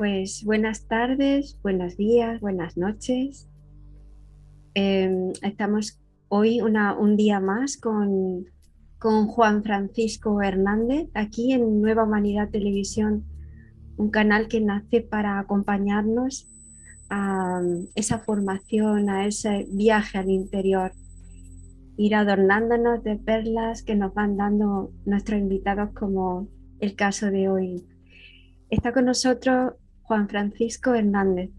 Pues buenas tardes, buenos días, buenas noches. Estamos hoy un día más con Juan Francisco Hernández aquí en Nueva Humanidad Televisión, un canal que nace para acompañarnos a esa formación, a ese viaje al interior, ir adornándonos de perlas que nos van dando nuestros invitados como el caso de hoy. Está con nosotros Juan Francisco Hernández.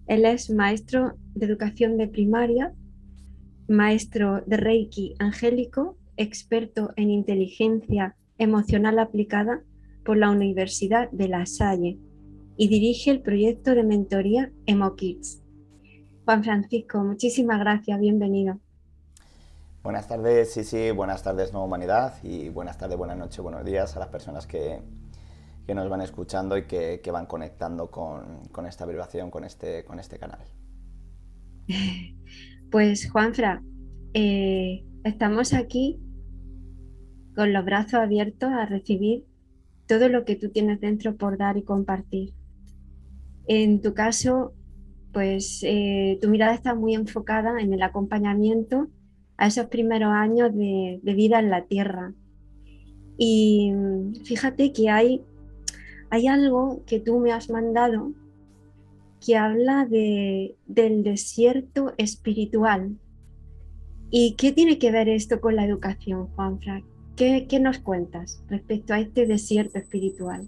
Él es maestro de educación de primaria, maestro de Reiki angélico, experto en inteligencia emocional aplicada por la Universidad de La Salle y dirige el proyecto de mentoría EmoKids. Juan Francisco, muchísimas gracias, bienvenido. Buenas tardes, sí, buenas tardes Nueva Humanidad y buenas tardes, buenas noches, buenos días a las personas que nos van escuchando y que van conectando con esta vibración, con este canal. Pues Juanfra, estamos aquí con los brazos abiertos a recibir todo lo que tú tienes dentro por dar y compartir. En tu caso, pues tu mirada está muy enfocada en el acompañamiento a esos primeros años de vida en la Tierra. Y fíjate que hay algo que tú me has mandado que habla del desierto espiritual. ¿Y qué tiene que ver esto con la educación, Juanfra? ¿Qué nos cuentas respecto a este desierto espiritual?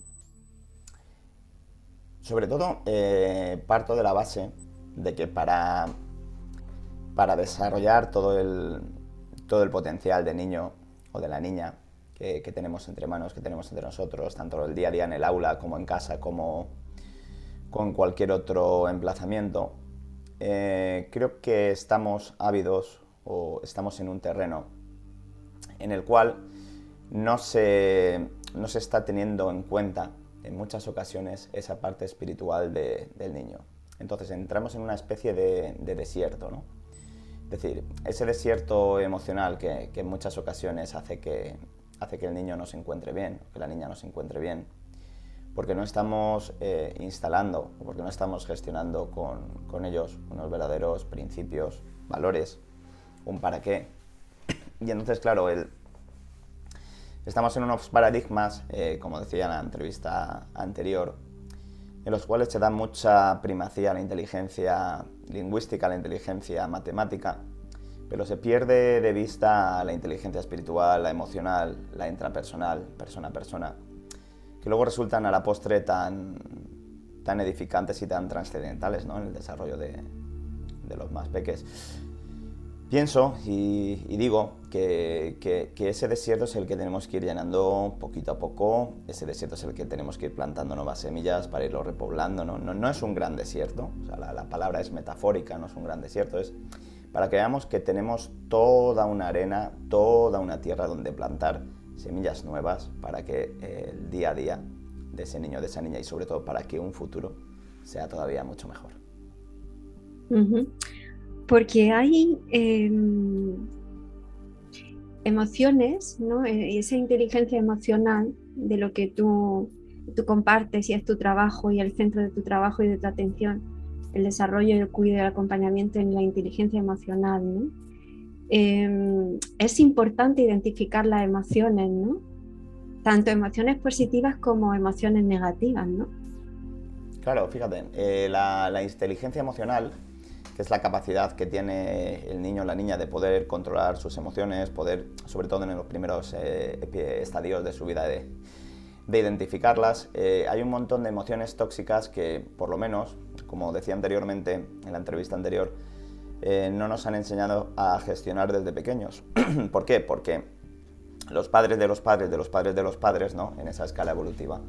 Sobre todo, parto de la base de que para desarrollar todo el potencial de niño o de la niña que tenemos entre manos, que tenemos entre nosotros, tanto el día a día en el aula como en casa, como con cualquier otro emplazamiento, creo que estamos ávidos o estamos en un terreno en el cual no se está teniendo en cuenta en muchas ocasiones esa parte espiritual del niño. Entonces entramos en una especie de desierto, ¿no? Es decir, ese desierto emocional que en muchas ocasiones hace que el niño no se encuentre bien, que la niña no se encuentre bien, porque no estamos instalando, porque no estamos gestionando con ellos unos verdaderos principios, valores, un para qué. Y entonces, claro, estamos en unos paradigmas, como decía en la entrevista anterior, en los cuales se da mucha primacía a la inteligencia lingüística, a la inteligencia matemática, pero se pierde de vista la inteligencia espiritual, la emocional, la intrapersonal, persona a persona, que luego resultan a la postre tan edificantes y tan trascendentales, ¿no?, en el desarrollo de los más peques. Pienso y digo que ese desierto es el que tenemos que ir llenando poquito a poco, ese desierto es el que tenemos que ir plantando nuevas semillas para irlo repoblando, ¿no? No es un gran desierto, o sea, la palabra es metafórica, no es un gran desierto, es para que veamos que tenemos toda una arena, toda una tierra donde plantar semillas nuevas para que el día a día de ese niño, de esa niña y sobre todo para que un futuro sea todavía mucho mejor. Ujú. Porque hay emociones, ¿no? Esa inteligencia emocional de lo que tú compartes y es tu trabajo y el centro de tu trabajo y de tu atención, el desarrollo, el cuidado y el acompañamiento en la inteligencia emocional, ¿no? Es importante identificar las emociones, ¿no? Tanto emociones positivas como emociones negativas, ¿no? Claro, fíjate, la inteligencia emocional, que es la capacidad que tiene el niño o la niña de poder controlar sus emociones, poder, sobre todo en los primeros estadios de su vida, de identificarlas. Hay un montón de emociones tóxicas que, por lo menos, como decía anteriormente en la entrevista anterior, no nos han enseñado a gestionar desde pequeños. ¿Por qué? Porque los padres de los padres de los padres de los padres, ¿no?, en esa escala evolutiva,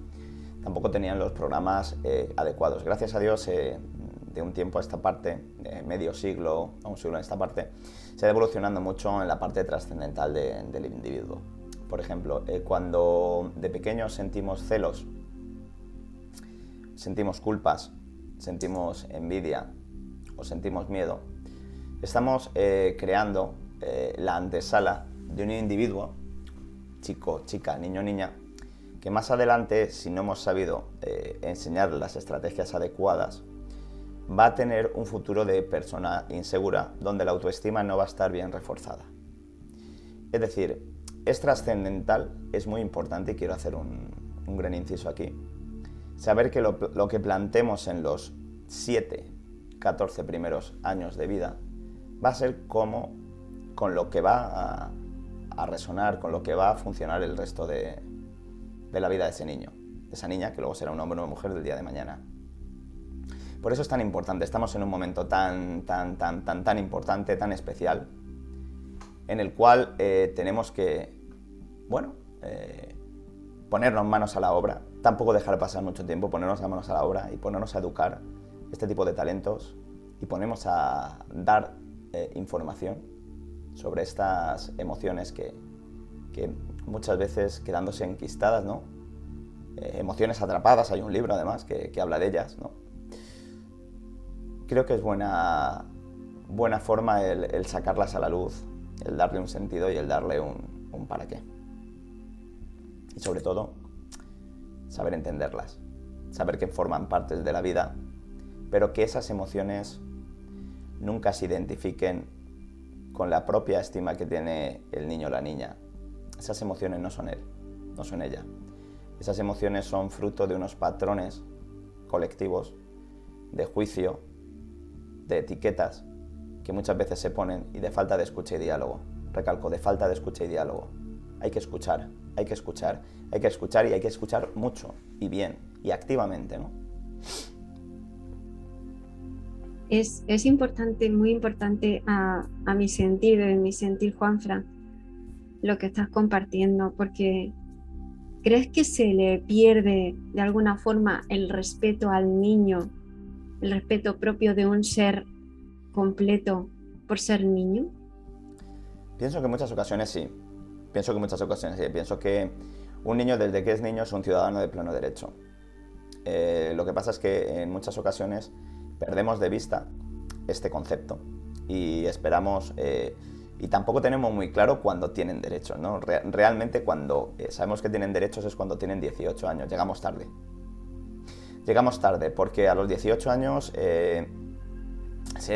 tampoco tenían los programas adecuados. Gracias a Dios, de un tiempo a esta parte, medio siglo a un siglo a esta parte, se ha evolucionando mucho en la parte trascendental del individuo. Por ejemplo, cuando de pequeños sentimos celos, sentimos culpas, sentimos envidia o sentimos miedo, estamos creando la antesala de un individuo, chico, chica, niño, niña, que más adelante, si no hemos sabido enseñar las estrategias adecuadas, va a tener un futuro de persona insegura, donde la autoestima no va a estar bien reforzada. Es decir, es trascendental, es muy importante, y quiero hacer un gran inciso aquí, saber que lo que plantemos en los 7, 14 primeros años de vida va a ser como con lo que va a resonar, con lo que va a funcionar el resto de la vida de ese niño, de esa niña, que luego será un hombre o una mujer del día de mañana. Por eso es tan importante, estamos en un momento tan importante, tan especial, en el cual tenemos que, ponernos manos a la obra, tampoco dejar pasar mucho tiempo, ponernos las manos a la obra y ponernos a educar este tipo de talentos y ponernos a dar información sobre estas emociones que muchas veces quedándose enquistadas, ¿no? Emociones atrapadas, hay un libro además que habla de ellas, ¿no? Creo que es buena forma el sacarlas a la luz, el darle un sentido y el darle un para qué. Y sobre todo, saber entenderlas, saber que forman partes de la vida, pero que esas emociones nunca se identifiquen con la propia estima que tiene el niño o la niña. Esas emociones no son él, no son ella. Esas emociones son fruto de unos patrones colectivos de juicio, de etiquetas que muchas veces se ponen y de falta de escucha y diálogo. Recalco, de falta de escucha y diálogo. Hay que escuchar, hay que escuchar, hay que escuchar y hay que escuchar mucho y bien y activamente, ¿no? Es importante, muy importante a mi sentir, en mi sentir, Juanfran, lo que estás compartiendo, porque ¿crees que se le pierde de alguna forma el respeto al niño, el respeto propio de un ser completo por ser niño? Pienso que en muchas ocasiones sí. Pienso que un niño desde que es niño es un ciudadano de pleno derecho. Lo que pasa es que en muchas ocasiones perdemos de vista este concepto y esperamos y tampoco tenemos muy claro cuándo tienen derechos, ¿no? Realmente cuando sabemos que tienen derechos es cuando tienen 18 años, llegamos tarde. Llegamos tarde porque a los 18 años se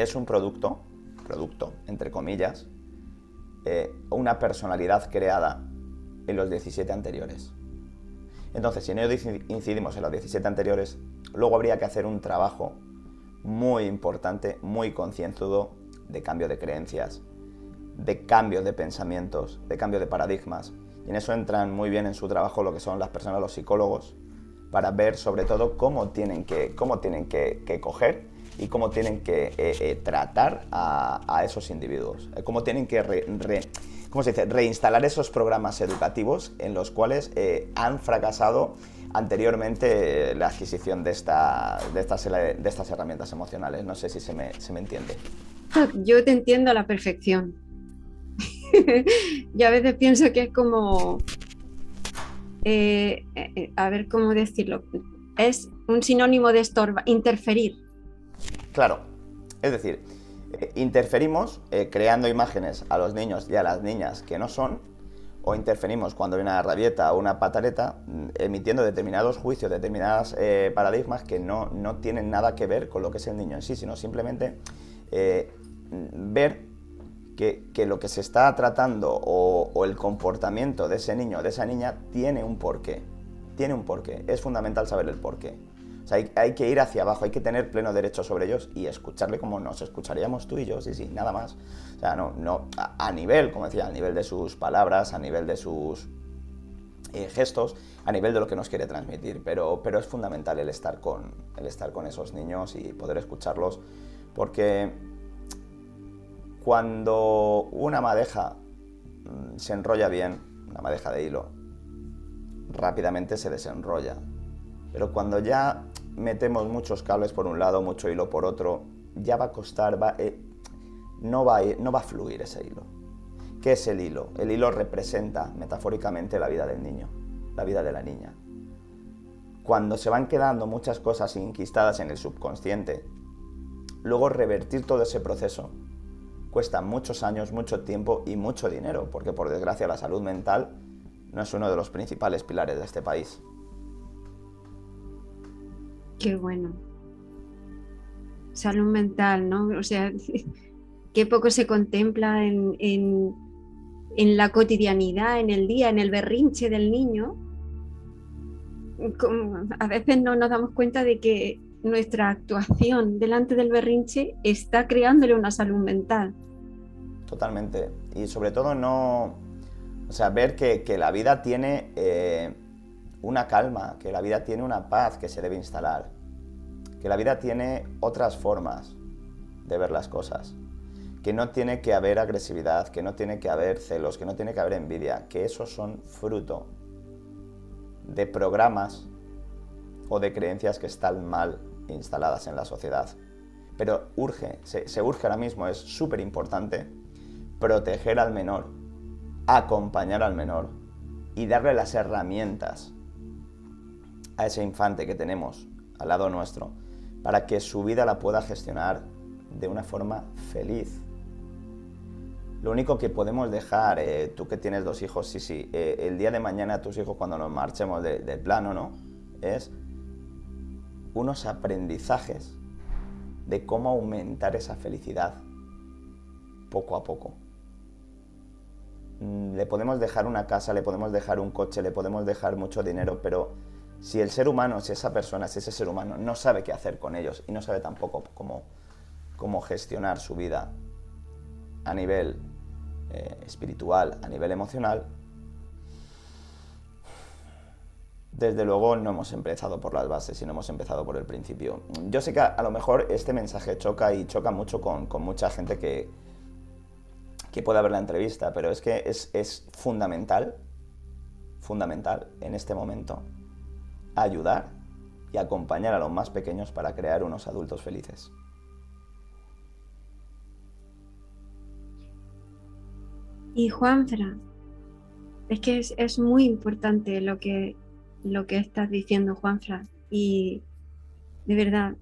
es un producto, entre comillas, una personalidad creada en los 17 anteriores. Entonces, si no incidimos en los 17 anteriores, luego habría que hacer un trabajo muy importante, muy concienzudo de cambio de creencias, de cambio de pensamientos, de cambio de paradigmas. Y en eso entran muy bien en su trabajo lo que son las personas, los psicólogos, para ver sobre todo cómo tienen que coger y cómo tienen que tratar a esos individuos, cómo tienen que reinstalar esos programas educativos en los cuales han fracasado anteriormente la adquisición de estas herramientas emocionales. No sé si se me entiende. Yo te entiendo a la perfección. Yo a veces pienso que es como, a ver cómo decirlo, es un sinónimo de interferir. Claro, es decir, interferimos creando imágenes a los niños y a las niñas que no son, o interferimos cuando hay una rabieta o una pataleta, emitiendo determinados juicios, determinados paradigmas que no tienen nada que ver con lo que es el niño en sí, sino simplemente ver que lo que se está tratando o el comportamiento de ese niño o de esa niña tiene un porqué. Tiene un porqué. Es fundamental saber el porqué. O sea, hay que ir hacia abajo, hay que tener pleno derecho sobre ellos y escucharle como nos escucharíamos tú y yo, sí, nada más. O sea, no a nivel, como decía, a nivel de sus palabras, a nivel de sus gestos, a nivel de lo que nos quiere transmitir. Pero es fundamental el estar con esos niños y poder escucharlos, porque cuando una madeja se enrolla bien, una madeja de hilo, rápidamente se desenrolla. Pero cuando ya metemos muchos cables por un lado, mucho hilo por otro, ya va a costar, no va a fluir ese hilo. ¿Qué es el hilo? El hilo representa metafóricamente la vida del niño, la vida de la niña. Cuando se van quedando muchas cosas inquistadas en el subconsciente, luego revertir todo ese proceso cuesta muchos años, mucho tiempo y mucho dinero, porque por desgracia la salud mental no es uno de los principales pilares de este país. Qué bueno. Salud mental, ¿no? O sea, qué poco se contempla en la cotidianidad, en el día, en el berrinche del niño. A veces no nos damos cuenta de que nuestra actuación delante del berrinche está creándole una salud mental. Totalmente. Y sobre todo no... O sea, ver que la vida tiene una calma, que la vida tiene una paz que se debe instalar, que la vida tiene otras formas de ver las cosas, que no tiene que haber agresividad, que no tiene que haber celos, que no tiene que haber envidia, que esos son fruto de programas o de creencias que están mal instaladas en la sociedad. Pero se urge ahora mismo, es súper importante proteger al menor, acompañar al menor y darle las herramientas a ese infante que tenemos al lado nuestro para que su vida la pueda gestionar de una forma feliz. Lo único que podemos dejar, tú que tienes 2 hijos, sí, el día de mañana tus hijos cuando nos marchemos del plano, ¿no? Es unos aprendizajes de cómo aumentar esa felicidad poco a poco. Le podemos dejar una casa, le podemos dejar un coche, le podemos dejar mucho dinero, pero si el ser humano, si esa persona, si ese ser humano no sabe qué hacer con ellos y no sabe tampoco cómo gestionar su vida a nivel espiritual, a nivel emocional, desde luego no hemos empezado por las bases, sino hemos empezado por el principio. Yo sé que a lo mejor este mensaje choca y choca mucho con mucha gente que pueda ver la entrevista, pero es que es fundamental en este momento ayudar y acompañar a los más pequeños para crear unos adultos felices. Y Juanfra, es que es muy importante lo que estás diciendo, Juanfra, y de verdad,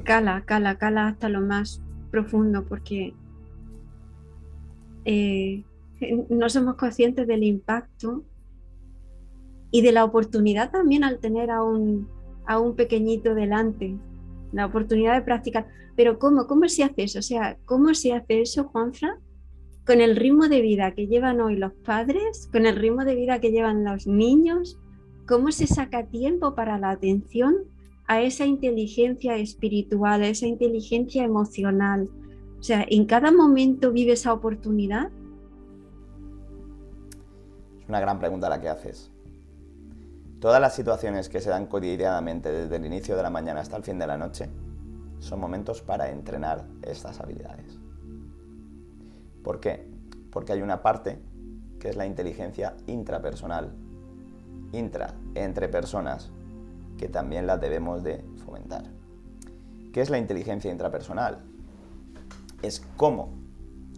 cala hasta lo más profundo, porque no somos conscientes del impacto y de la oportunidad también al tener a un pequeñito delante, la oportunidad de practicar. Pero ¿cómo se hace eso? O sea, ¿cómo se hace eso, Juanfra, con el ritmo de vida que llevan hoy los padres, con el ritmo de vida que llevan los niños? ¿Cómo se saca tiempo para la atención a esa inteligencia espiritual, a esa inteligencia emocional? O sea, ¿en cada momento vive esa oportunidad? Es una gran pregunta la que haces. Todas las situaciones que se dan cotidianamente desde el inicio de la mañana hasta el fin de la noche son momentos para entrenar estas habilidades. ¿Por qué? Porque hay una parte que es la inteligencia intrapersonal, entre personas, que también la debemos de fomentar. ¿Qué es la inteligencia intrapersonal? Es cómo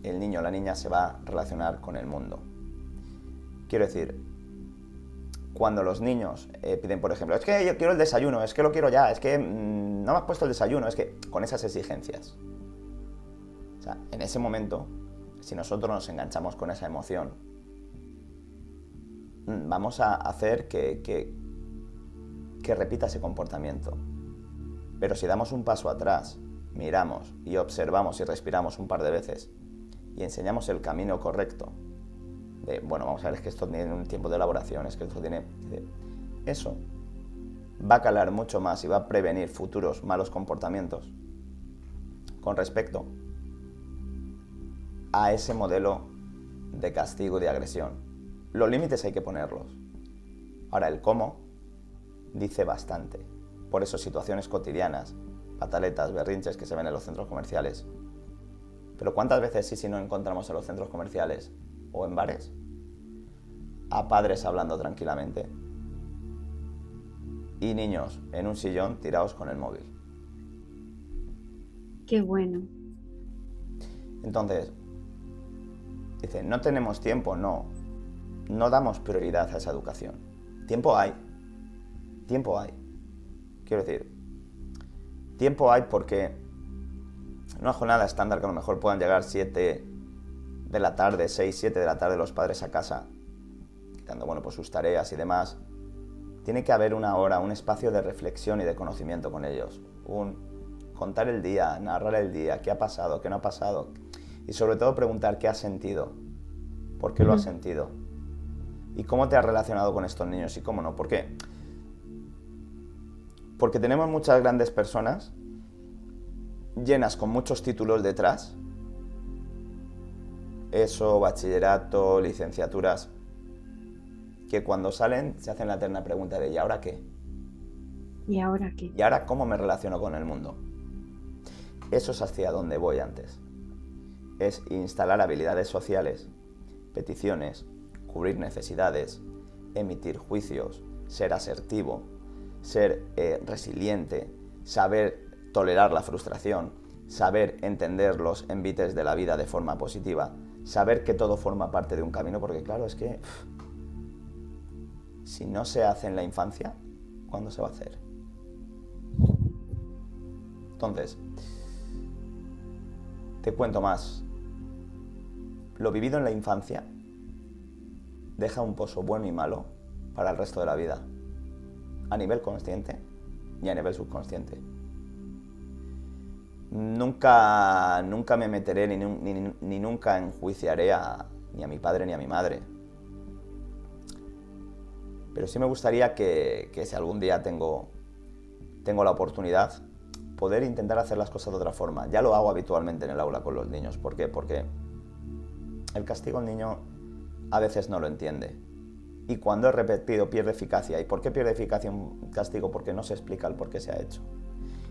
el niño o la niña se va a relacionar con el mundo. Quiero decir, cuando los niños piden, por ejemplo, es que yo quiero el desayuno, es que lo quiero ya, es que no me has puesto el desayuno, es que con esas exigencias. O sea, en ese momento, si nosotros nos enganchamos con esa emoción, vamos a hacer que repita ese comportamiento. Pero si damos un paso atrás, miramos y observamos y respiramos un par de veces y enseñamos el camino correcto, bueno, vamos a ver, es que esto tiene un tiempo de elaboración, es que esto tiene... Eso va a calar mucho más y va a prevenir futuros malos comportamientos con respecto a ese modelo de castigo y de agresión. Los límites hay que ponerlos. Ahora, el cómo dice bastante. Por eso situaciones cotidianas, pataletas, berrinches que se ven en los centros comerciales. Pero ¿cuántas veces sí no encontramos en los centros comerciales o en bares a padres hablando tranquilamente y niños en un sillón tirados con el móvil? Qué bueno. Entonces, dice, no tenemos tiempo, no damos prioridad a esa educación. Tiempo hay. Quiero decir, tiempo hay porque una jornada estándar que a lo mejor puedan llegar 7 de la tarde, 6, 7 de la tarde los padres a casa, facilitando, bueno, pues sus tareas y demás, tiene que haber una hora, un espacio de reflexión y de conocimiento con ellos. Contar el día, narrar el día, qué ha pasado, qué no ha pasado. Y sobre todo preguntar qué has sentido, por qué lo has sentido. Y cómo te has relacionado con estos niños y cómo no. ¿Por qué? Porque tenemos muchas grandes personas llenas con muchos títulos detrás. ESO, bachillerato, licenciaturas, que cuando salen se hacen la eterna pregunta de ¿y ahora qué? ¿Y ahora qué? ¿Y ahora cómo me relaciono con el mundo? Eso es hacia donde voy antes. Es instalar habilidades sociales, peticiones, cubrir necesidades, emitir juicios, ser asertivo, ser resiliente, saber tolerar la frustración, saber entender los envites de la vida de forma positiva, saber que todo forma parte de un camino, porque claro, es que si no se hace en la infancia, ¿cuándo se va a hacer? Entonces, te cuento más. Lo vivido en la infancia deja un pozo bueno y malo para el resto de la vida, a nivel consciente y a nivel subconsciente. Nunca me meteré ni nunca enjuiciaré ni a mi padre ni a mi madre. Pero sí me gustaría que si algún día tengo la oportunidad, poder intentar hacer las cosas de otra forma. Ya lo hago habitualmente en el aula con los niños. ¿Por qué? Porque el castigo al niño a veces no lo entiende. Y cuando es repetido pierde eficacia. ¿Y por qué pierde eficacia un castigo? Porque no se explica el por qué se ha hecho.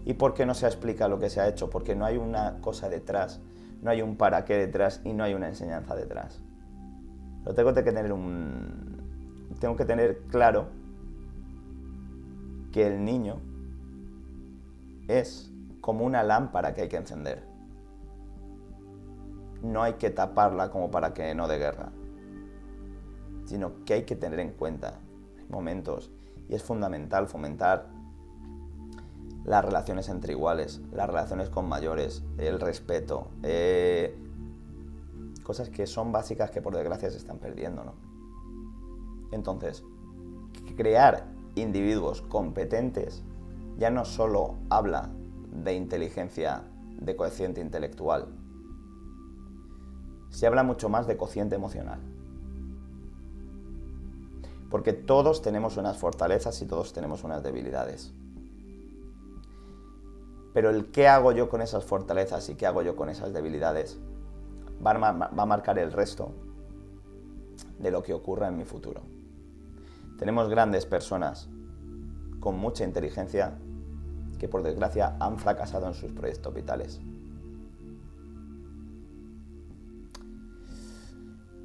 ¿Y por qué no se explica lo que se ha hecho? Porque no hay una cosa detrás, no hay un para qué detrás y no hay una enseñanza detrás. Pero tengo que tener claro que el niño es como una lámpara que hay que encender. No hay que taparla como para que no dé guerra, sino que hay que tener en cuenta momentos, y es fundamental fomentar las relaciones entre iguales, las relaciones con mayores, el respeto, cosas que son básicas que por desgracia se están perdiendo, ¿no? Entonces, crear individuos competentes ya no solo habla de inteligencia, de cociente intelectual, se habla mucho más de cociente emocional. Porque todos tenemos unas fortalezas y todos tenemos unas debilidades. Pero el qué hago yo con esas fortalezas y qué hago yo con esas debilidades va a marcar el resto de lo que ocurra en mi futuro. Tenemos grandes personas con mucha inteligencia que por desgracia han fracasado en sus proyectos vitales.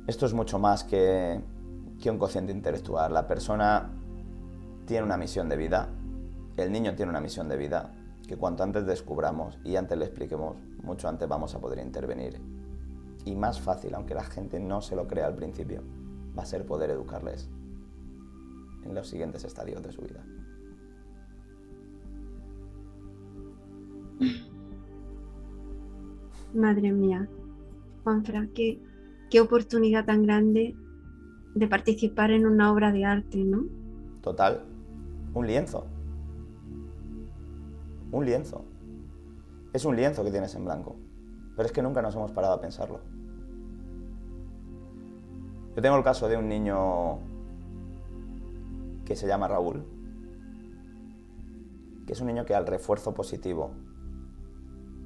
Esto es mucho más que un cociente intelectual. La persona tiene una misión de vida, el niño tiene una misión de vida, que cuanto antes descubramos y antes le expliquemos, mucho antes vamos a poder intervenir. Y más fácil, aunque la gente no se lo crea al principio, va a ser poder educarles en los siguientes estadios de su vida. Madre mía, Juanfran, qué oportunidad tan grande de participar en una obra de arte, ¿no? Total, un lienzo. Un lienzo. Es un lienzo que tienes en blanco. Pero es que nunca nos hemos parado a pensarlo. Yo tengo el caso de un niño que se llama Raúl, que es un niño que al refuerzo positivo,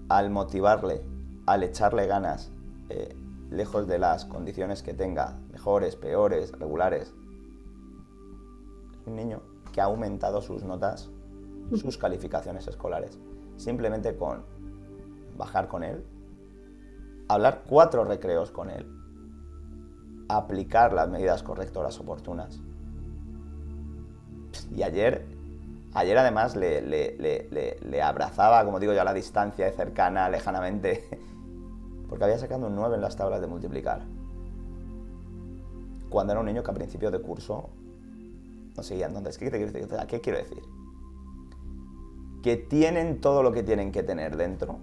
al motivarle, al echarle ganas, lejos de las condiciones que tenga, mejores, peores, regulares, es un niño que ha aumentado sus notas, sus calificaciones escolares, simplemente con bajar con él, hablar 4 recreos con él, aplicar las medidas correctoras oportunas. Y ayer además le abrazaba, como digo yo, a la distancia, cercana, lejanamente, porque había sacado un 9 en las tablas de multiplicar. Cuando era un niño que a principio de curso no seguía. Entonces, ¿qué quiero decir? Que tienen todo lo que tienen que tener dentro.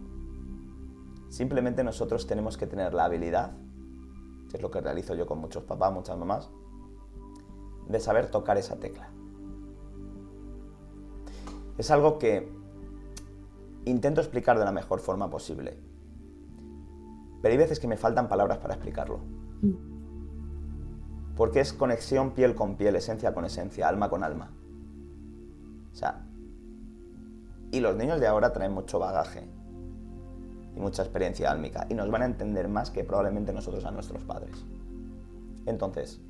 Simplemente nosotros tenemos que tener la habilidad, que es lo que realizo yo con muchos papás, muchas mamás, de saber tocar esa tecla. Es algo que intento explicar de la mejor forma posible, pero hay veces que me faltan palabras para explicarlo. Porque es conexión piel con piel, esencia con esencia, alma con alma. O sea, y los niños de ahora traen mucho bagaje y mucha experiencia álmica y nos van a entender más que probablemente nosotros a nuestros padres. Entonces,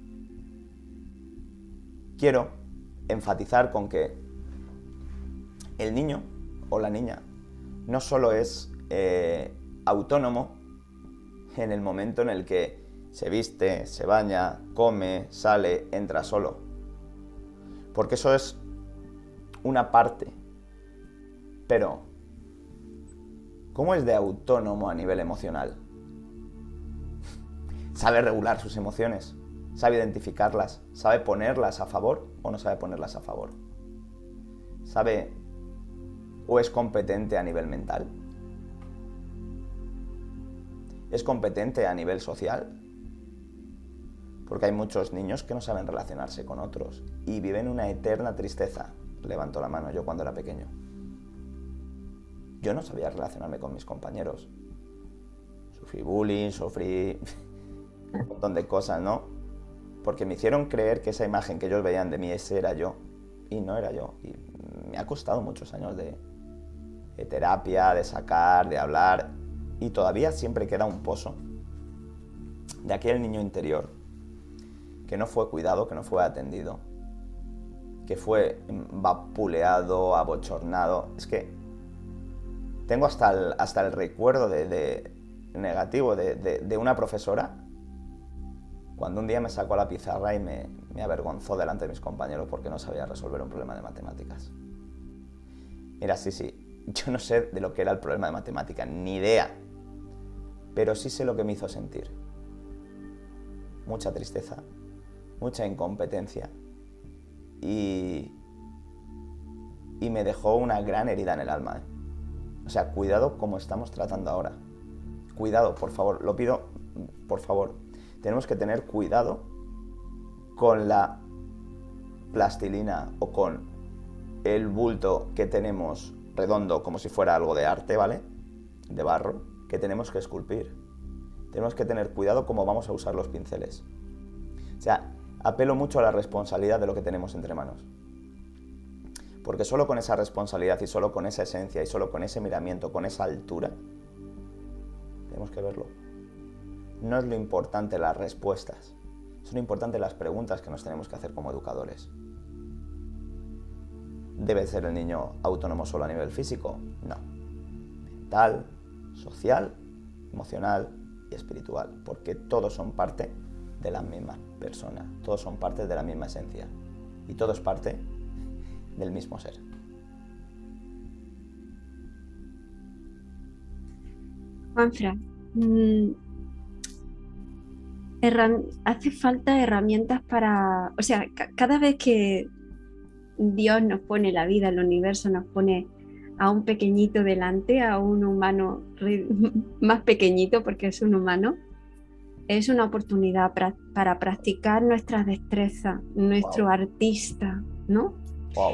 quiero enfatizar con que el niño o la niña no solo es autónomo en el momento en el que se viste, se baña, come, sale, entra solo. Porque eso es una parte. Pero, ¿cómo es de autónomo a nivel emocional? ¿Sabe regular sus emociones? ¿Sabe identificarlas? ¿Sabe ponerlas a favor o no sabe ponerlas a favor? ¿Sabe o es competente a nivel mental? ¿Es competente a nivel social? Porque hay muchos niños que no saben relacionarse con otros y viven una eterna tristeza. Levanto la mano yo cuando era pequeño. Yo no sabía relacionarme con mis compañeros. Sufrí bullying, sufrí un montón de cosas, ¿no? Porque me hicieron creer que esa imagen que ellos veían de mí, ese era yo. Y no era yo. Y me ha costado muchos años de terapia, de sacar, de hablar. Y todavía siempre queda un pozo de aquel niño interior que no fue cuidado, que no fue atendido, que fue vapuleado, abochornado. Es que tengo hasta el recuerdo negativo de una profesora cuando un día me sacó a la pizarra y me avergonzó delante de mis compañeros porque no sabía resolver un problema de matemáticas. Mira, sí, yo no sé de lo que era el problema de matemáticas, ni idea, pero sí sé lo que me hizo sentir. Mucha tristeza, mucha incompetencia y me dejó una gran herida en el alma. O sea, cuidado como estamos tratando ahora. Cuidado, por favor, lo pido, por favor. Tenemos que tener cuidado con la plastilina o con el bulto que tenemos redondo como si fuera algo de arte, ¿vale? De barro, que tenemos que esculpir. Tenemos que tener cuidado cómo vamos a usar los pinceles. O sea, apelo mucho a la responsabilidad de lo que tenemos entre manos. Porque solo con esa responsabilidad y solo con esa esencia y solo con ese miramiento, con esa altura, tenemos que verlo. No es lo importante las respuestas, son importantes las preguntas que nos tenemos que hacer como educadores. ¿Debe ser el niño autónomo solo a nivel físico? No. Mental, social, emocional y espiritual, porque todos son parte de la misma persona, todos son parte de la misma esencia y todo es parte del mismo ser. Juanfran, hace falta herramientas para, o sea, cada vez que Dios nos pone la vida, el universo nos pone a un pequeñito delante, a un humano más pequeñito porque es un humano, es una oportunidad para practicar nuestras destrezas, nuestro artista, ¿no? Wow.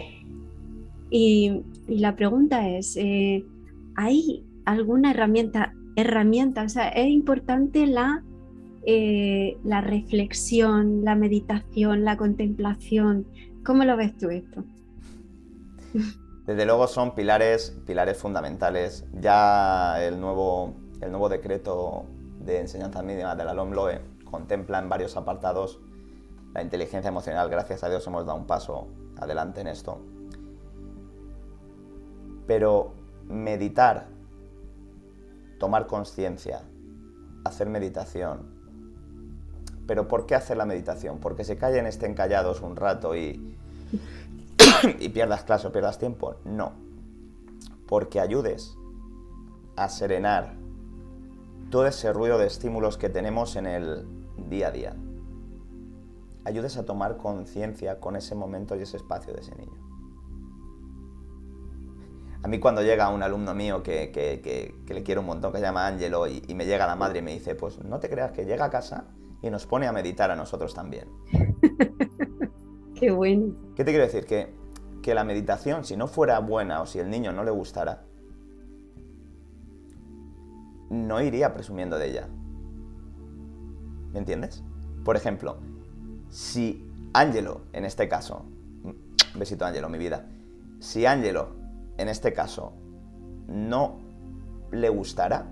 Y la pregunta es, ¿hay alguna herramienta? O sea, es importante la reflexión, la meditación, la contemplación. ¿Cómo lo ves tú esto? Desde luego son pilares fundamentales. Ya el nuevo decreto de enseñanza mínima de la LOMLOE contempla en varios apartados la inteligencia emocional. Gracias a Dios hemos dado un paso adelante en esto. Pero meditar, tomar conciencia, hacer meditación. ¿Pero por qué hacer la meditación? ¿Porque se callen, estén callados un rato y pierdas clase o pierdas tiempo? No. Porque ayudes a serenar todo ese ruido de estímulos que tenemos en el día a día. Ayudes a tomar conciencia con ese momento y ese espacio de ese niño. A mí cuando llega un alumno mío que le quiero un montón, que se llama Ángelo, y me llega la madre y me dice, pues no te creas que llega a casa y nos pone a meditar a nosotros también. Qué bueno. ¿Qué te quiero decir? Que la meditación, si no fuera buena o si el niño no le gustara, no iría presumiendo de ella. ¿Me entiendes? Por ejemplo, si Ángelo, en este caso, besito Ángelo, mi vida, si Ángelo, en este caso, no le gustara,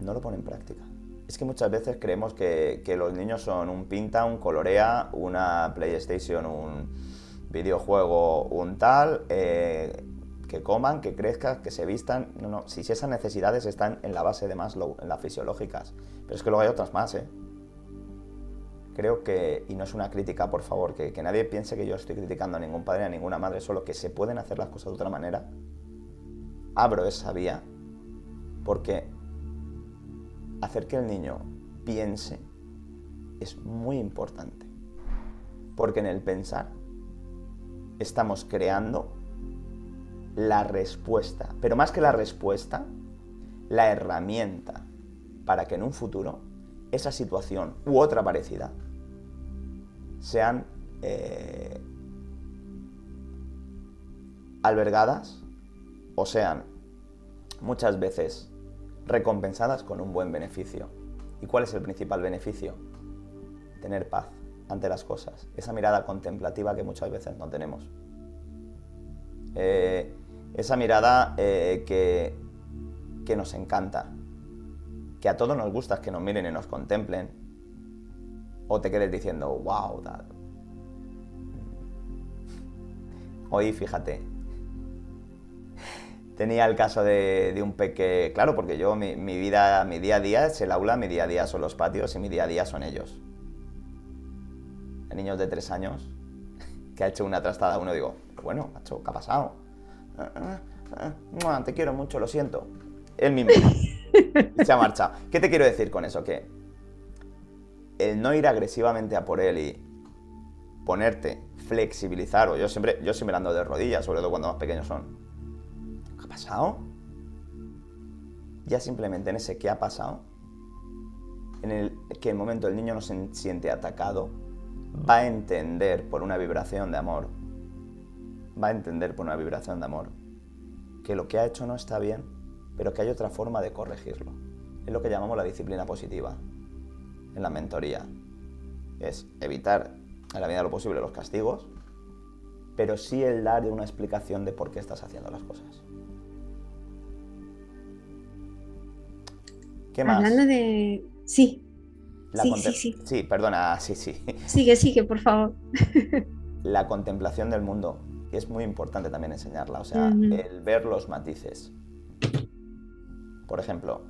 no lo pone en práctica. Es que muchas veces creemos que los niños son un pinta, un colorea, una PlayStation, un videojuego, un tal, que coman, que crezcan, que se vistan. No, no, si esas necesidades están en la base de Maslow, en las fisiológicas. Pero es que luego hay otras más, ¿eh? Creo que, y no es una crítica, por favor, que nadie piense que yo estoy criticando a ningún padre, a ninguna madre, solo que se pueden hacer las cosas de otra manera. Abro esa vía porque hacer que el niño piense es muy importante. Porque en el pensar estamos creando la respuesta, pero más que la respuesta, la herramienta para que en un futuro esa situación u otra parecida sean albergadas o sean muchas veces recompensadas con un buen beneficio. ¿Y cuál es el principal beneficio? Tener paz ante las cosas, esa mirada contemplativa que muchas veces no tenemos. Esa mirada que nos encanta, que a todos nos gusta que nos miren y nos contemplen, o te quedes diciendo, wow, tal. Hoy, fíjate, tenía el caso de un peque, claro, porque yo, mi vida, mi día a día es el aula, mi día a día son los patios y mi día a día son ellos. Hay niños de 3 años que ha hecho una trastada a uno, digo, bueno, macho, ¿qué ha pasado? Te quiero mucho, lo siento. Él mismo se ha marchado. ¿Qué te quiero decir con eso? Que el no ir agresivamente a por él y ponerte, flexibilizar, o yo siempre ando de rodillas, sobre todo cuando más pequeños son. ¿Qué ha pasado? Ya simplemente en ese ¿qué ha pasado? En el que el momento el niño no se siente atacado, va a entender por una vibración de amor, que lo que ha hecho no está bien, pero que hay otra forma de corregirlo. Es lo que llamamos la disciplina positiva en la mentoría. Es evitar en la medida de lo posible los castigos, pero sí el dar una explicación de por qué estás haciendo las cosas. ¿Qué más? Hablando de... Sí, sí. Sí, perdona, sí. Sigue, por favor. La contemplación del mundo es muy importante también enseñarla, o sea, el ver los matices. Por ejemplo,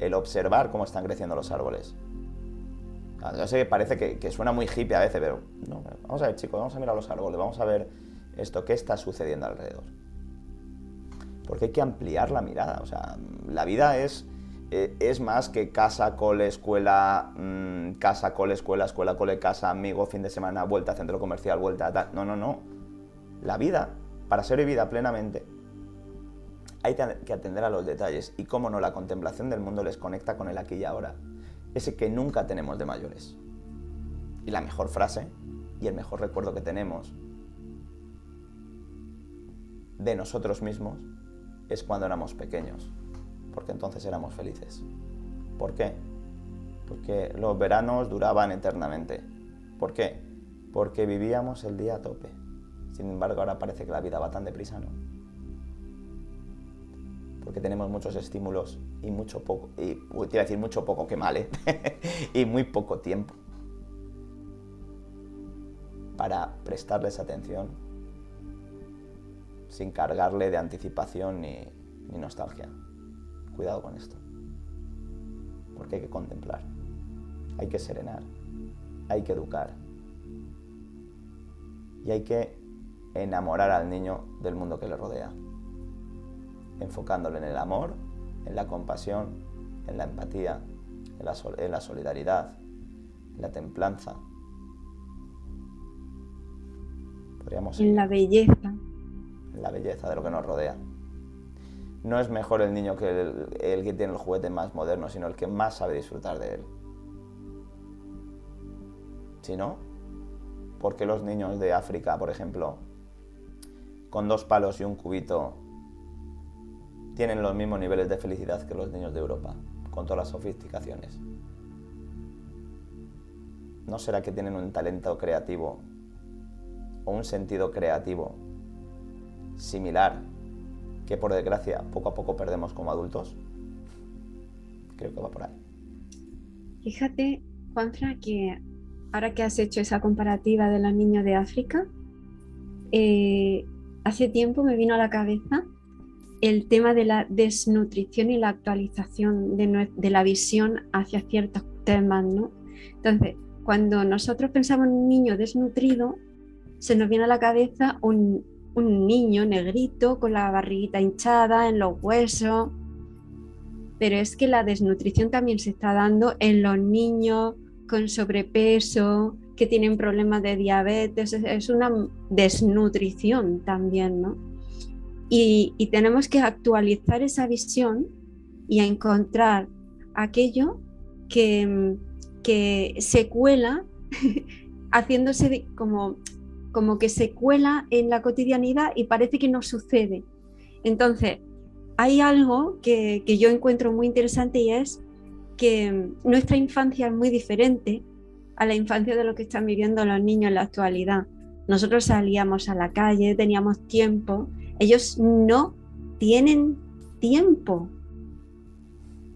el observar cómo están creciendo los árboles. Yo sé que parece que suena muy hippie a veces, pero no, vamos a ver, chicos, vamos a mirar los árboles, vamos a ver esto, qué está sucediendo alrededor. Porque hay que ampliar la mirada, o sea, la vida es más que casa, cole, escuela, casa, cole, escuela, escuela, cole, casa, amigo, fin de semana, vuelta a centro comercial, vuelta a tal. No. La vida, para ser vivida plenamente, hay que atender a los detalles. Y cómo no, la contemplación del mundo les conecta con el aquí y ahora. Ese que nunca tenemos de mayores. Y la mejor frase y el mejor recuerdo que tenemos de nosotros mismos es cuando éramos pequeños, porque entonces éramos felices. ¿Por qué? Porque los veranos duraban eternamente. ¿Por qué? Porque vivíamos el día a tope. Sin embargo, ahora parece que la vida va tan deprisa, ¿no? Porque tenemos muchos estímulos y mucho poco, y te iba a decir mucho poco, qué mal, ¿eh? y muy poco tiempo para prestarles atención sin cargarle de anticipación ni nostalgia. Cuidado con esto, porque hay que contemplar, hay que serenar, hay que educar y hay que enamorar al niño del mundo que le rodea, enfocándolo en el amor, en la compasión, en la empatía, en la solidaridad, en la templanza. Podríamos En la belleza. En la belleza de lo que nos rodea. No es mejor el niño que el que tiene el juguete más moderno, sino el que más sabe disfrutar de él. Si no, ¿por qué los niños de África, por ejemplo, con 2 palos y un cubito, tienen los mismos niveles de felicidad que los niños de Europa, con todas las sofisticaciones? ¿No será que tienen un talento creativo o un sentido creativo similar que, por desgracia, poco a poco perdemos como adultos? Creo que va por ahí. Fíjate, Juanfra, que ahora que has hecho esa comparativa de los niños de África, hace tiempo me vino a la cabeza el tema de la desnutrición y la actualización de la visión hacia ciertos temas, ¿no? Entonces, cuando nosotros pensamos en un niño desnutrido, se nos viene a la cabeza un niño negrito con la barriguita hinchada en los huesos, pero es que la desnutrición también se está dando en los niños con sobrepeso, que tienen problemas de diabetes, es una desnutrición también, ¿no? Y tenemos que actualizar esa visión y a encontrar aquello que se cuela, haciéndose como que se cuela en la cotidianidad y parece que no sucede. Entonces, hay algo que yo encuentro muy interesante y es que nuestra infancia es muy diferente a la infancia de lo que están viviendo los niños en la actualidad. Nosotros salíamos a la calle, teníamos tiempo, ellos no tienen tiempo,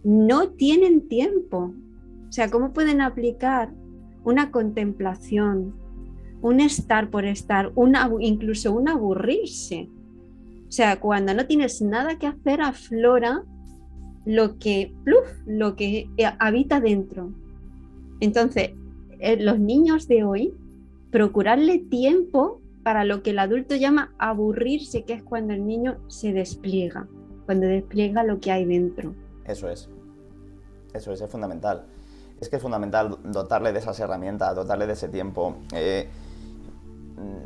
no tienen tiempo. O sea, ¿cómo pueden aplicar una contemplación, un estar por estar, incluso un aburrirse? O sea, cuando no tienes nada que hacer, aflora lo que habita dentro. Entonces, los niños de hoy, procurarle tiempo para lo que el adulto llama aburrirse, que es cuando el niño se despliega, cuando despliega lo que hay dentro. Eso es fundamental. Es que es fundamental dotarle de esas herramientas, dotarle de ese tiempo.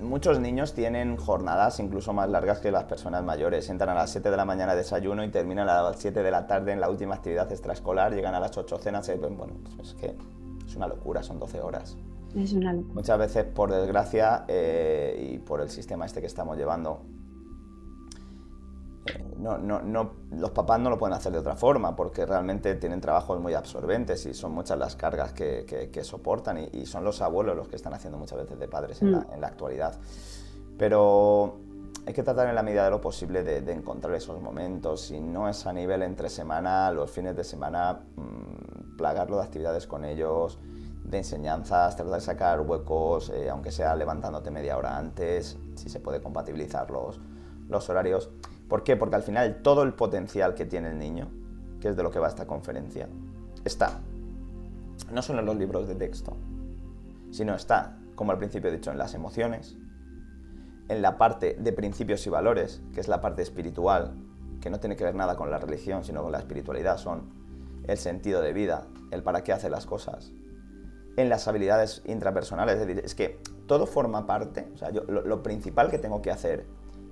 Muchos niños tienen jornadas incluso más largas que las personas mayores. Entran a las 7 de la mañana a desayuno y terminan a las 7 de la tarde en la última actividad extraescolar, llegan a las 8 cenas, bueno, pues es que es una locura, son 12 horas. Es una locura. Muchas veces, por desgracia, y por el sistema este que estamos llevando, los papás no lo pueden hacer de otra forma, porque realmente tienen trabajos muy absorbentes y son muchas las cargas que soportan, y son los abuelos los que están haciendo muchas veces de padres en la actualidad. Pero hay que tratar en la medida de lo posible de encontrar esos momentos, si no es a nivel entre semana, los fines de semana, plagarlo de actividades con ellos, de enseñanzas, tratar de sacar huecos, aunque sea levantándote media hora antes, si se puede compatibilizar los horarios. ¿Por qué? Porque al final todo el potencial que tiene el niño, que es de lo que va esta conferencia, está no solo en los libros de texto, sino está, como al principio he dicho, en las emociones, en la parte de principios y valores, que es la parte espiritual, que no tiene que ver nada con la religión, sino con la espiritualidad, son el sentido de vida, el para qué hace las cosas, en las habilidades intrapersonales, es decir, es que todo forma parte. O sea, yo lo principal que tengo que hacer,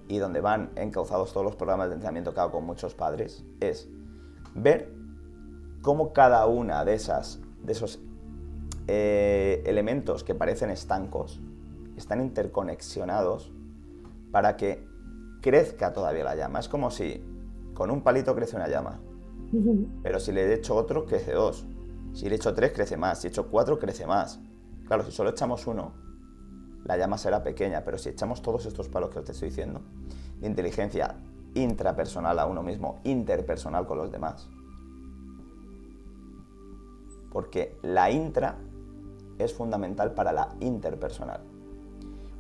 y donde van encauzados todos los programas de entrenamiento que hago con muchos padres, es ver cómo cada una de esos elementos que parecen estancos están interconexionados para que crezca todavía la llama. Es como si con un palito crece una llama, pero si le echo otro, crece 2. Si le echo 3, crece más. Si echo 4, crece más. Claro, si solo echamos uno, la llama será pequeña, pero si echamos todos estos palos que os estoy diciendo, de inteligencia intrapersonal a uno mismo, interpersonal con los demás, porque la intra es fundamental para la interpersonal,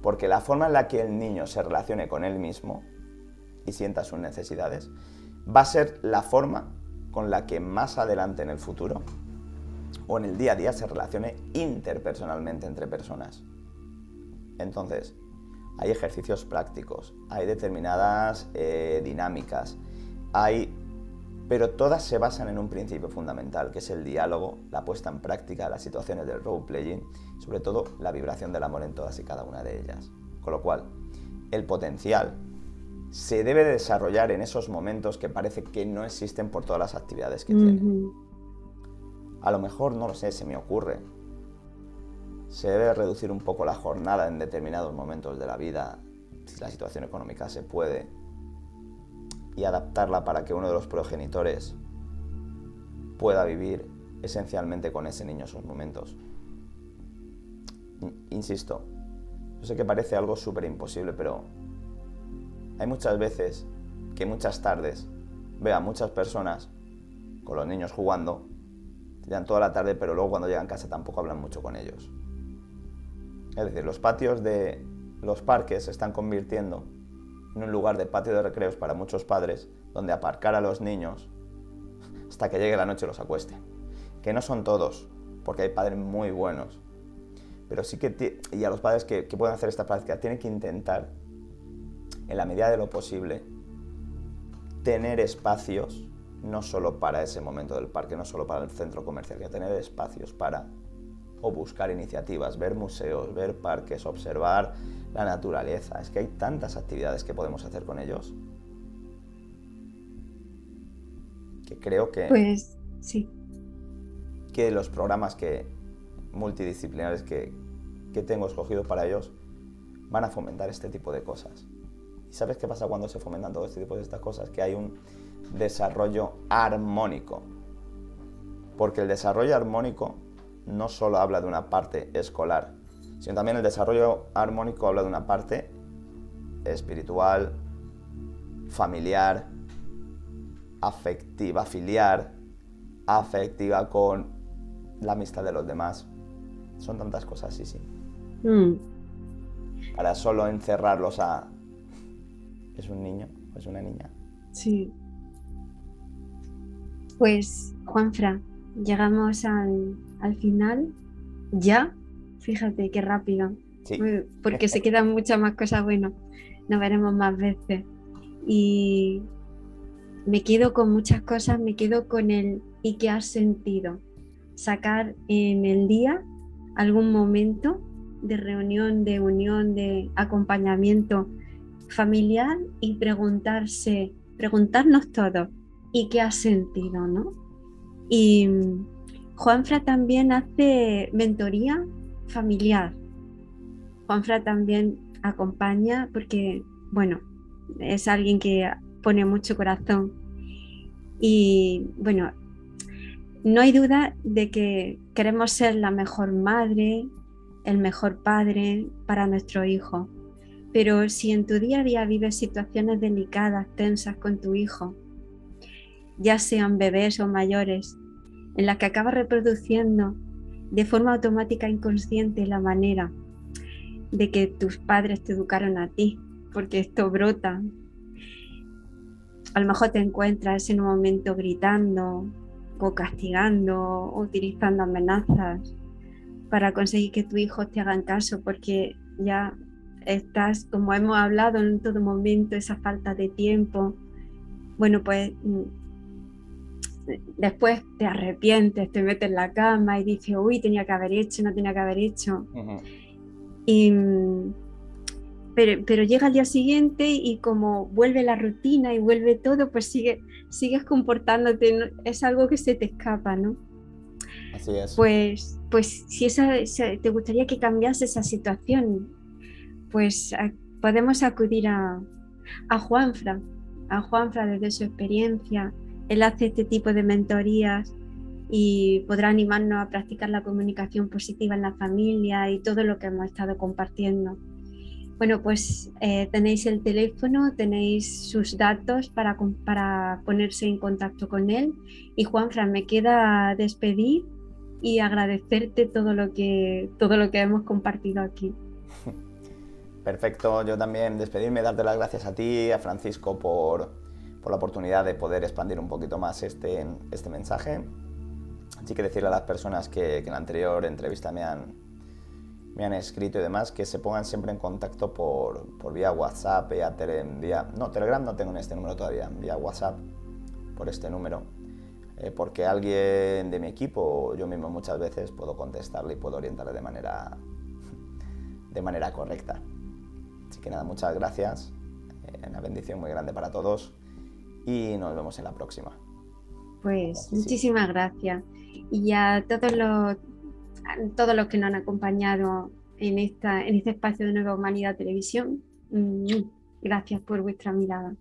porque la forma en la que el niño se relacione con él mismo y sienta sus necesidades va a ser la forma con la que más adelante en el futuro o en el día a día se relacione interpersonalmente entre personas. Entonces, hay ejercicios prácticos, hay determinadas dinámicas, pero todas se basan en un principio fundamental, que es el diálogo, la puesta en práctica, las situaciones del role-playing, sobre todo la vibración del amor en todas y cada una de ellas. Con lo cual, el potencial se debe de desarrollar en esos momentos que parece que no existen por todas las actividades que tienen. A lo mejor, no lo sé, se me ocurre, se debe reducir un poco la jornada en determinados momentos de la vida, si la situación económica se puede, y adaptarla para que uno de los progenitores pueda vivir esencialmente con ese niño esos momentos. Insisto, yo sé que parece algo súper imposible, pero hay muchas veces que muchas tardes veo a muchas personas con los niños jugando, llevan toda la tarde, pero luego cuando llegan a casa tampoco hablan mucho con ellos. Es decir, los patios de los parques se están convirtiendo en un lugar de patio de recreos para muchos padres, donde aparcar a los niños hasta que llegue la noche y los acuesten. Que no son todos, porque hay padres muy buenos, pero sí que, y a los padres que pueden hacer esta práctica, tienen que intentar, en la medida de lo posible, tener espacios, no solo para ese momento del parque, no solo para el centro comercial, que tener espacios para o buscar iniciativas, ver museos, ver parques, observar la naturaleza. Es que hay tantas actividades que podemos hacer con ellos que creo que, Pues sí. que los programas multidisciplinares que tengo escogido para ellos van a fomentar este tipo de cosas. ¿Y sabes qué pasa cuando se fomentan todo este tipo de estas cosas? Que hay un desarrollo armónico. Porque el desarrollo armónico no solo habla de una parte escolar, sino también el desarrollo armónico habla de una parte espiritual, familiar, afectiva, filial, afectiva con la amistad de los demás. Son tantas cosas, sí. Para solo encerrarlos a... ¿Es un niño? ¿Es una niña? Sí. Pues, Juanfra, llegamos al final. Ya, fíjate qué rápido. Sí. Porque se quedan muchas más cosas. Bueno, nos veremos más veces. Y me quedo con muchas cosas, me quedo con el ¿y qué has sentido? Sacar en el día algún momento de reunión, de unión, de acompañamiento familiar y preguntarnos todos ¿y qué has sentido? ¿No? Y Juanfra también hace mentoría familiar. Juanfra también acompaña porque, bueno, es alguien que pone mucho corazón. Y bueno, no hay duda de que queremos ser la mejor madre, el mejor padre para nuestro hijo. Pero si en tu día a día vives situaciones delicadas, tensas con tu hijo, ya sean bebés o mayores, en las que acabas reproduciendo de forma automática e inconsciente la manera de que tus padres te educaron a ti, porque esto brota. A lo mejor te encuentras en un momento gritando o castigando o utilizando amenazas para conseguir que tu hijo te hagan caso, porque ya estás, como hemos hablado en todo momento, esa falta de tiempo. Bueno, pues después te arrepientes, te metes en la cama y dices, uy, tenía que haber hecho, no tenía que haber hecho. Y, pero llega el día siguiente y como vuelve la rutina y vuelve todo, pues sigues comportándote, ¿no? Es algo que se te escapa, ¿no? Así es. Pues si te gustaría que cambiase esa situación, pues podemos acudir a Juanfra, desde su experiencia. Él hace este tipo de mentorías y podrá animarnos a practicar la comunicación positiva en la familia y todo lo que hemos estado compartiendo. Bueno, pues tenéis el teléfono, tenéis sus datos para ponerse en contacto con él. Y Juanfran, me queda despedir y agradecerte todo lo que hemos compartido aquí. Perfecto, yo también despedirme, darte las gracias a ti, a Francisco, por la oportunidad de poder expandir un poquito más este mensaje. Así que decirle a las personas que en la anterior entrevista me han escrito y demás, que se pongan siempre en contacto por vía WhatsApp, Telegram no tengo en este número todavía, vía WhatsApp, por este número, porque alguien de mi equipo, yo mismo muchas veces, puedo contestarle y puedo orientarle de manera correcta. Así que nada, muchas gracias, una bendición muy grande para todos y nos vemos en la próxima. Pues muchísimas gracias. Y a todos todos los que nos han acompañado en este espacio de Nueva Humanidad Televisión. Gracias por vuestra mirada.